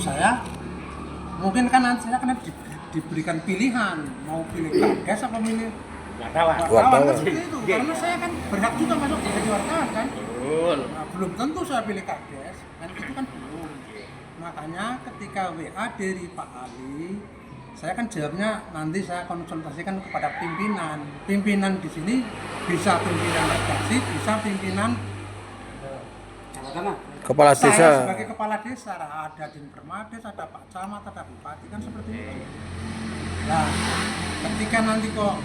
saya mungkin kan nanti saya akan diberikan pilihan mau pilih kades apa milih wartawan kan seperti itu. Karena saya kan berhak juga masuk jadi wartawan kan. Nah, belum tentu saya pilih kades kan, itu kan belum. Makanya ketika WA dari Pak Ali, saya kan jawabnya nanti saya konsultasikan kepada pimpinan. Pimpinan di sini bisa pimpinan redaksi, bisa pimpinan kepala desa. Saya sebagai kepala desa, ada Dinpermades, ada Pak Camat, ada Bupati kan seperti itu. Nah, ketika nanti kok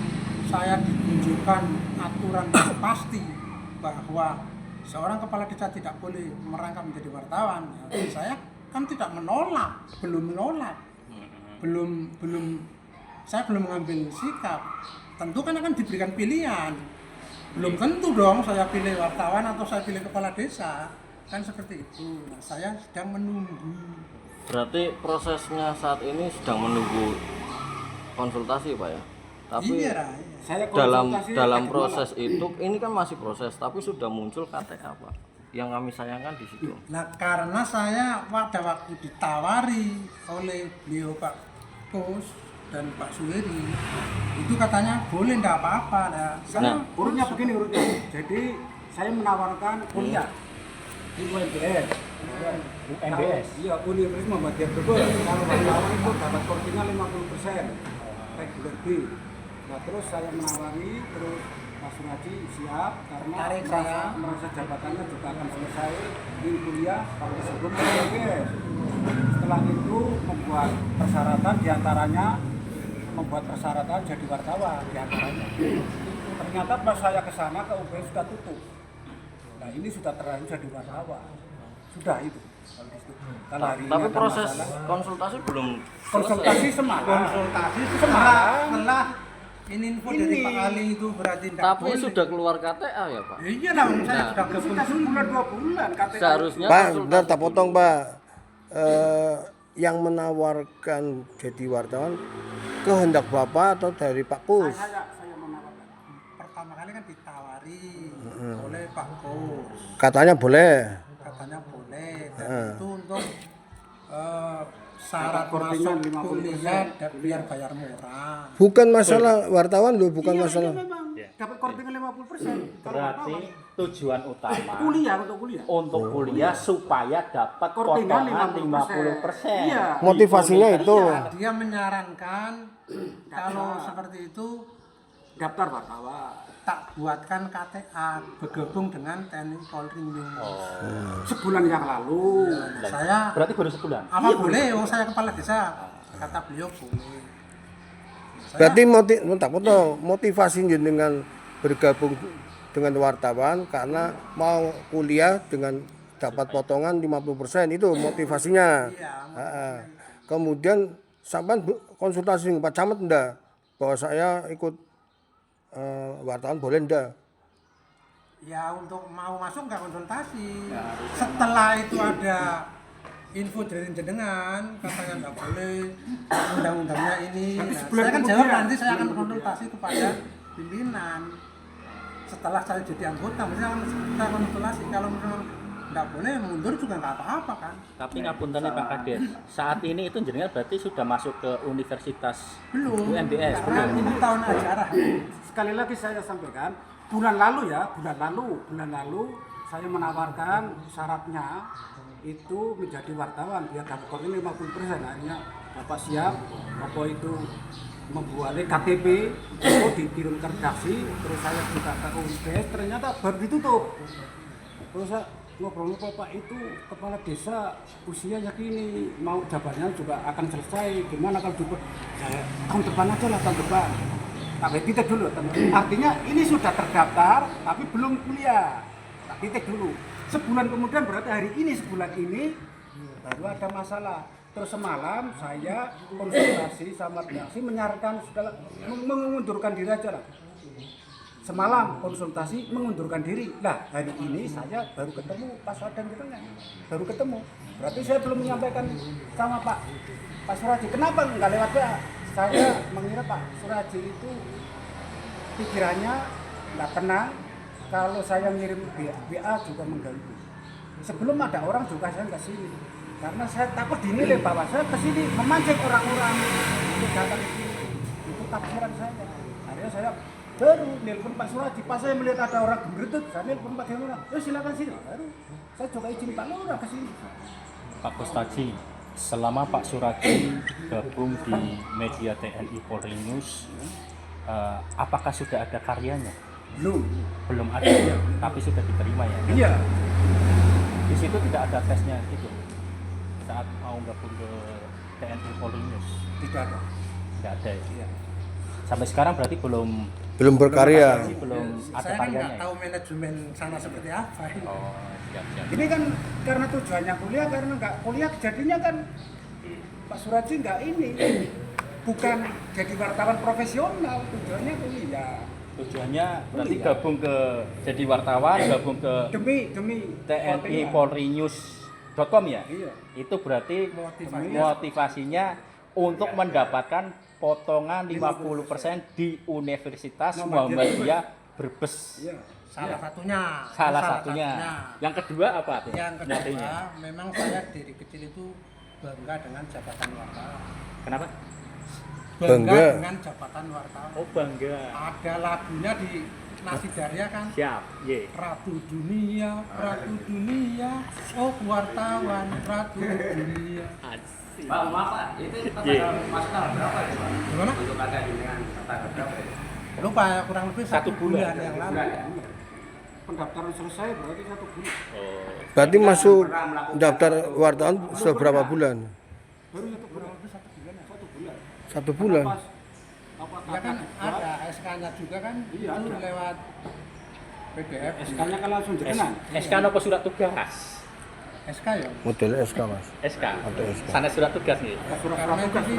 saya ditunjukkan aturan yang pasti bahwa seorang kepala desa tidak boleh merangkap menjadi wartawan, saya kan tidak menolak, saya belum mengambil sikap. Tentu kan akan diberikan pilihan. Belum tentu dong saya pilih wartawan atau saya pilih kepala desa, kan seperti itu. Nah, saya sedang menunggu. Berarti prosesnya saat ini sedang menunggu konsultasi, Pak ya. Tapi iya. dalam proses itu ini kan masih proses, tapi sudah muncul KTA, Pak. Yang kami sayangkan di situ. Nah, karena saya pada waktu ditawari oleh beliau Pak Kus dan Pak Suheri, itu katanya boleh enggak apa-apa. Nah, urutnya begini urutnya. Jadi saya menawarkan kuliah di UMBS. Iya, Universitas Muhammadiyah Bogor. Kalau wartawan itu dapat porsinya 50%. Reguler B. Nah, terus saya menawari, terus Mas Raji siap karena merasa jabatannya juga akan selesai ingin kuliah kalau sebelum UMBS. Setelah itu membuat persyaratan, diantaranya membuat persyaratan jadi wartawan diantaranya. Ternyata pas saya ke sana ke UMBS sudah tutup. Nah, ini sudah terlanjur jadi wartawan. Sudah itu. Kalau hari tapi ini proses masalah, konsultasi belum konsultasi semalam. setelah ini info dari Pak Ali itu berarti tidak tapi boleh. sudah keluar KTA ya, Pak? Iya dong, saya sudah Sudah sebulan 2 bulan KTA. Seharusnya Pak, konsultasi- bentar tak potong Pak. Yang menawarkan jadi wartawan kehendak Bapak atau dari Pak Kus? Saya menawarkan. pertama kali kan ditawari oleh Pak Kus. Katanya boleh. Katanya boleh, dan itu untuk syarat Kortingan masuk 50%. kuliah dan biar bayar murah. Bukan masalah wartawan loh, bukan Iya, masalah. ini memang dapat kortingan 50%. Berarti tujuan utama kuliah untuk kuliah. untuk kuliah supaya dapat Kortingan potongan 50%. 50%. Iya. Motivasinya itu. Dia menyarankan kalau seperti itu Daftar wartawan. tak buatkan KTA bergabung dengan TNI Polri. Sebulan yang lalu. Saya Berarti baru sebulan. apa boleh? Oh, saya kepala desa. Kata beliau boleh. Berarti motivasi dengan bergabung dengan wartawan karena mau kuliah dengan dapat potongan 50% itu motivasinya. Kemudian sampai konsultasi dengan Pak Camat enggak bahwa saya ikut wartawan boleh enggak? Ya untuk mau masuk nggak konsultasi. Setelah itu ada info dari jenengan katanya nggak boleh undang-undangnya ini. Nah, saya kan jawab nanti saya akan konsultasi kepada pimpinan. Setelah saya jadi anggota, misalnya saya konsultasi kalau memang nggak boleh mundur juga nggak apa-apa kan. Tapi ngapunten Pak Kades, saat ini itu jenengan berarti sudah masuk ke Universitas Belum. UMBS, Karena belum? ini tahun ajarah. Sekali lagi saya sampaikan, bulan lalu saya menawarkan syaratnya itu menjadi wartawan biar dapat korting 50%. Akhirnya Bapak siap, Bapak itu membuat KTP, itu dikirim ke redaksi, terus saya juga ke UMBS, ternyata baru ditutup. Terus saya ngobrol-ngobrol, Pak itu kepala desa usianya gini, mau jabatannya juga akan selesai, gimana kalau saya tahun depan aja lah, tahun depan. Tapi titik dulu, artinya ini sudah terdaftar tapi belum kuliah. Tak titik dulu. Sebulan kemudian berarti hari ini, sebulan ini baru ada masalah. Terus semalam saya konsultasi sama redaksi menyarankan segala mengundurkan diri aja lah. Semalam konsultasi mengundurkan diri. Lah hari ini saya baru ketemu Pak Swadan katanya. Baru ketemu. Berarti saya belum menyampaikan sama Pak Suraji. Kenapa nggak lewat WA? Saya mengira Pak Suraji itu pikirannya nggak tenang. Kalau saya ngirim WA juga mengganggu. Sebelum ada orang juga saya nggak sini. Karena saya takut dinilai bahwa saya kesini memancing orang-orang untuk datang ke sini. Itu tafsiran saya. Akhirnya saya baru nelpon Pak Suraji. Pas saya melihat ada orang geruduk, saya nelpon Pak Lurah. Silakan sini. Baru saya coba izin Pak Lurah ke sini. Pak Kustaji, selama Pak Suraji gabung di media TNI Polri News, apakah sudah ada karyanya? Belum ada, tapi sudah diterima ya? Iya. Di situ tidak ada tesnya gitu saat mau gabung ke TNI Polri News? Tidak ada. Tidak ada ya? Iya. Sampai sekarang berarti belum berkarya. belum ada Saya kan karyanya nggak ya? tahu manajemen sana seperti apa. Oh, siap. Ini kan karena tujuannya kuliah, karena nggak kuliah jadinya kan Pak Suraji nggak ini, bukan jadi wartawan profesional, tujuannya kuliah. Tujuannya berarti gabung ke jadi wartawan, gabung ke Demi TNI Polri News.com ya? Iya. Itu berarti Motivasinya. motivasinya untuk mendapatkan potongan 50% di Universitas Muhammadiyah Brebes. Iya. Salah satunya. Salah satunya. Yang kedua apa tuh? Yang kedua, Motifnya? memang saya dari kecil itu bangga dengan jabatan wartawan. Kenapa? Bangga. Dengan jabatan wartawan. Oh, bangga. Ada lagunya di Nasi Daria kan. Siap. Ye. Ratu Dunia, oh wartawan, Ratu Dunia. Pak, maaf Pak, itu Ye. masuk tanggal berapa ya Pak? Gimana? Untuk ada dengan tanggal berapa ya? Lupa, kurang lebih Satu 1 bulan. bulan yang lalu. Pendaftaran selesai berarti 1 bulan. Oh. Berarti masuk daftar wartawan seberapa bulan? Baru 1 bulan. 1 bulan. 1 bulan. Pas Ya kan ada SK-nya juga kan, Iya, itu ada. lewat PDF. SK-nya kan langsung jekenan. SK apa surat tugas? SK ya. Model SK Mas. SK. Ada SK. Sana surat tugas nih. Karena itu sih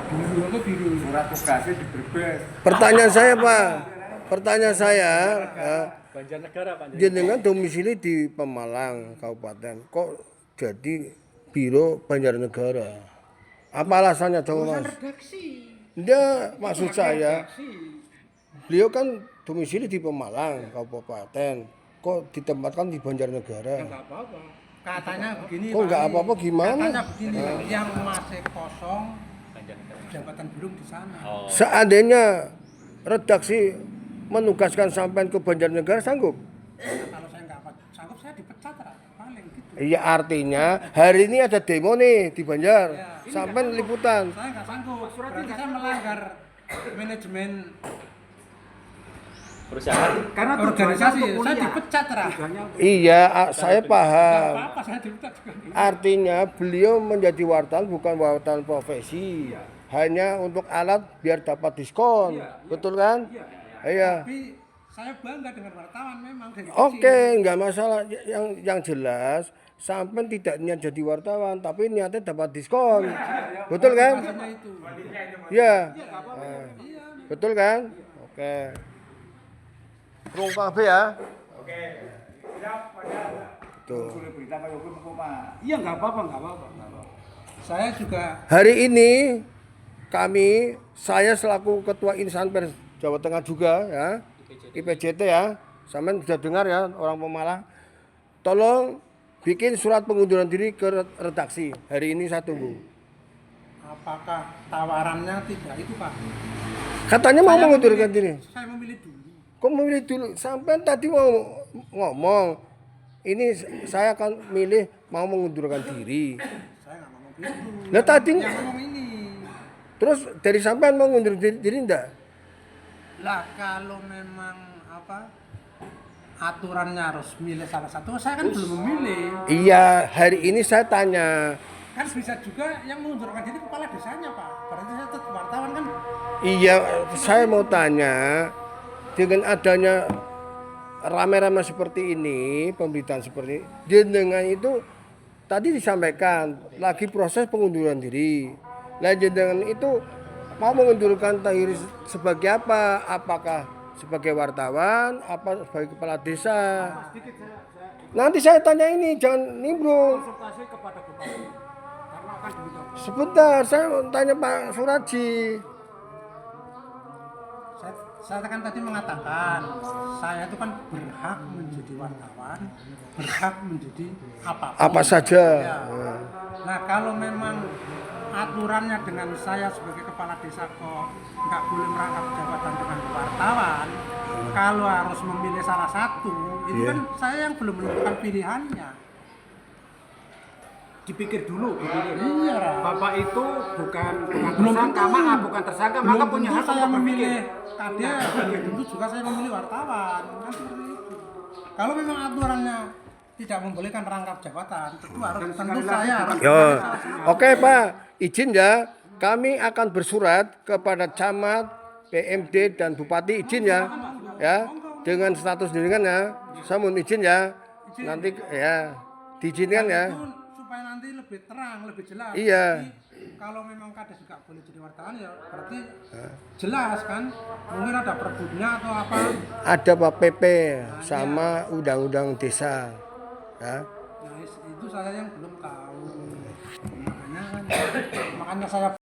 biru itu biru. Surat tugasnya di Brebes. Pertanyaan saya Pak, pertanyaan saya, Banjarnegara Pak. jenengan domisili di Pemalang Kabupaten, kok jadi Biro Banjarnegara? Apa alasannya coba Mas? Redaksi. Enggak, maksud saya, beliau kan domisili di Pemalang Kabupaten, kok ditempatkan di Banjarnegara? Enggak apa-apa. Katanya begini. Kok nggak Pak, apa-apa, gimana? Katanya begini, yang masih kosong jabatan belum di sana. Oh. Seandainya redaksi menugaskan sampean ke Banjarnegara sanggup? Kalau saya nggak sanggup, saya dipecat lah. Paling gitu. Iya, artinya hari ini ada demo nih di Banjar, sampean liputan. Saya nggak sanggup. Berarti saya melanggar manajemen Perusahaan. Karena organisasi. tujuannya untuk Saya kuliah. dipecat lah. Tujuannya untuk Iya, saya Nggak paham. apa-apa, saya dipecat juga. Artinya beliau menjadi wartawan bukan wartawan profesi, hanya untuk alat biar dapat diskon, betul kan? Iya. Tapi saya bangga dengan wartawan memang dari Oke, nggak masalah. Yang jelas, sampean tidak niat jadi wartawan, tapi niatnya dapat diskon, betul kan? Maksudnya itu. Iya. Nah, betul kan? Oke. Rung kabeh ya. Tuh. Iya nggak apa-apa. Saya juga Hari ini saya selaku Ketua Insan Pers Jawa Tengah juga ya, IPJT ya, sampean sudah dengar ya orang Pemalang, tolong bikin surat pengunduran diri ke redaksi. Hari ini saya tunggu. apakah tawarannya tidak itu Pak? Katanya mau Saya mengundurkan memilih- diri. Saya memilih dulu. Kok memilih dulu? Sampean tadi mau ngomong, ini saya akan milih mau mengundurkan diri. Saya nggak ngomong gitu. Lah tadi Yang ngomong ini. terus dari sampean mau mengundurkan diri enggak? Lah kalau memang aturannya harus milih salah satu, saya kan belum memilih. Iya, hari ini saya tanya. Kan bisa juga yang mengundurkan diri kepala desanya Pak. Berarti saya tetap wartawan kan. Iya, saya mau tanya, dengan adanya rame-rame seperti ini, pemberitaan seperti ini, jenengan itu tadi disampaikan lagi proses pengunduran diri. Nah, jenengan itu mau mengundurkan diri sebagai apa? Apakah sebagai wartawan, apa sebagai kepala desa? Nanti saya tanya ini, jangan nimbrung. konsultasi kepada bupati karena akan diminta. Sebentar, saya mau tanya Pak Suraji. Saya kan tadi mengatakan saya itu kan berhak menjadi wartawan, berhak menjadi apapun. Apa saja. Ya. Nah kalau memang aturannya dengan saya sebagai kepala desa kok nggak boleh merangkap jabatan dengan wartawan, kalau harus memilih salah satu, itu Iya. kan saya yang belum menentukan pilihannya. Dipikir dulu, dipikir. Iya, Ra. Bapak itu bukan Belum tersangka, tentu. maaf bukan tersangka, maka Belum punya tentu hak saya untuk memilih berpikir. kades, belum tentu juga saya memilih wartawan, kan seperti itu. Kalau memang aturannya tidak membolehkan rangkap jabatan, tentu harus Dan tentu sekali saya lagi, harus Yo. memilih salah satu. Oke Pak, izin ya. Kami akan bersurat kepada camat, PMD dan bupati izin ya. Ya, dengan status dirinya. Saya mohon izin ya. Nanti ya diizinkan ya. Itu supaya nanti lebih terang, lebih jelas. Iya. Jadi, kalau memang kades juga boleh jadi wartawan ya berarti jelas kan. Mungkin ada perbudnya atau apa. Ada Pak PP sama undang-undang desa. Ya. Nah, itu saya yang belum tahu. Makanya saya